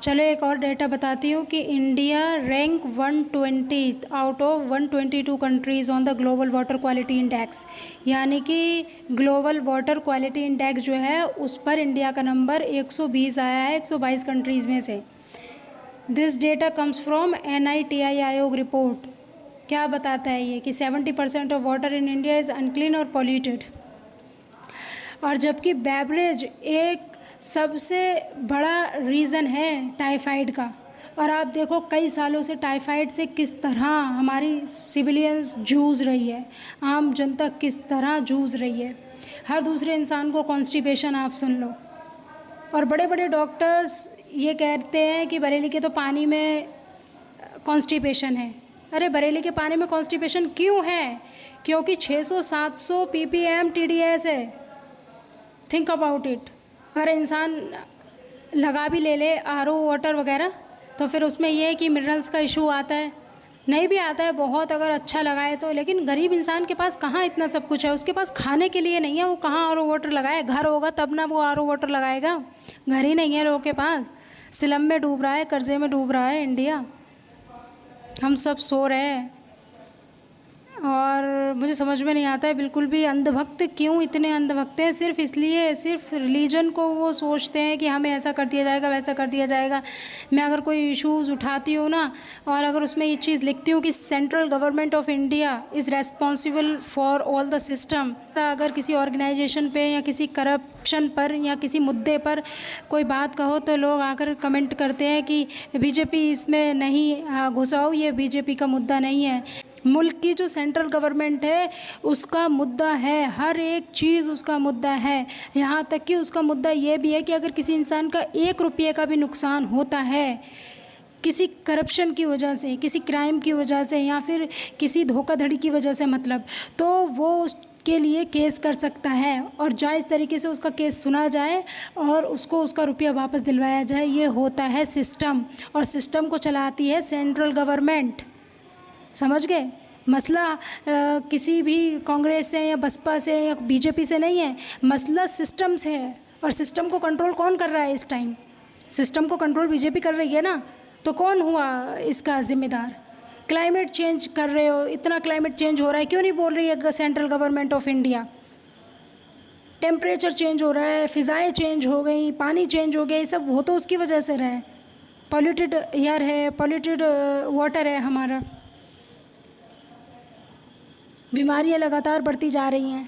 चलो एक और डेटा बताती हूँ कि India rank 120 out of 122 countries on the global water quality index, यानी कि ग्लोबल वाटर क्वालिटी इंडेक्स जो है उस पर इंडिया का नंबर 120 आया है 122 कंट्रीज़ में से। This data comes from NITI आयोग रिपोर्ट। क्या बताता है ये कि 70% of water in India is unclean और पॉल्यूटेड, और जबकि बेवरेज एक सबसे बड़ा रीज़न है टाइफाइड का। और आप देखो कई सालों से टाइफाइड से किस तरह हमारी सिविलियंस जूझ रही है, आम जनता किस तरह जूझ रही है। हर दूसरे इंसान को कॉन्स्टिपेशन, आप सुन लो। और बड़े बड़े डॉक्टर्स ये कहते हैं कि बरेली के तो पानी में कॉन्स्टिपेशन है। अरे बरेली के पानी में कॉन्स्टिपेशन क्यों है? क्योंकि 600-700 ppm TDS है। Think about it. अगर इंसान लगा भी ले RO वाटर वगैरह तो फिर उसमें यह है कि मिनरल्स का इशू आता है, नहीं भी आता है बहुत अगर अच्छा लगाए तो। लेकिन गरीब इंसान के पास कहाँ इतना सब कुछ है, उसके पास खाने के लिए नहीं है, वो कहाँ RO वाटर लगाए? घर होगा तब ना वो RO वाटर लगाएगा, घर ही नहीं है लोगों के पास। स्लम में डूब रहा है, कर्जे में डूब रहा है इंडिया। हम सब सो रहे हैं और मुझे समझ में नहीं आता है बिल्कुल भी, अंधभक्त क्यों इतने अंधभक्त हैं? सिर्फ इसलिए, सिर्फ रिलीजन को वो सोचते हैं कि हमें ऐसा कर दिया जाएगा, वैसा कर दिया जाएगा। मैं अगर कोई इश्यूज़ उठाती हूँ ना और अगर उसमें ये चीज़ लिखती हूँ कि central government of India is responsible for all the system, अगर किसी ऑर्गेनाइजेशन पे या किसी करप्शन पर या किसी मुद्दे पर कोई बात कहो तो लोग आकर कमेंट करते हैं कि बीजेपी इसमें नहीं घुसाओ, ये बीजेपी का मुद्दा नहीं है। मुल्क की जो सेंट्रल गवर्नमेंट है उसका मुद्दा है, हर एक चीज़ उसका मुद्दा है। यहाँ तक कि उसका मुद्दा ये भी है कि अगर किसी इंसान का 1 रुपये का भी नुकसान होता है किसी करप्शन की वजह से, किसी क्राइम की वजह से या फिर किसी धोखाधड़ी की वजह से मतलब, तो वो उसके लिए केस कर सकता है और जायज़ तरीके से उसका केस सुना जाए और उसको उसका रुपया वापस दिलवाया जाए। ये होता है सिस्टम, और सिस्टम को चलाती है सेंट्रल गवर्नमेंट। समझ गए? मसला किसी भी कांग्रेस से या बसपा से या बीजेपी से नहीं है, मसला सिस्टम से है। और सिस्टम को कंट्रोल कौन कर रहा है इस टाइम? सिस्टम को कंट्रोल बीजेपी कर रही है ना, तो कौन हुआ इसका ज़िम्मेदार? क्लाइमेट चेंज कर रहे हो, इतना क्लाइमेट चेंज हो रहा है, क्यों नहीं बोल रही है central government of India? Temperature change हो रहा है, फ़िज़ाएँ चेंज हो गई, पानी चेंज हो गया, ये सब हो तो उसकी वजह से रहा है। पॉल्यूटेड एयर है, पॉल्यूटेड वाटर है हमारा, बीमारियां लगातार बढ़ती जा रही हैं।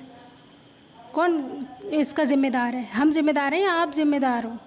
कौन इसका ज़िम्मेदार है? हम ज़िम्मेदार हैं या आप ज़िम्मेदार हो?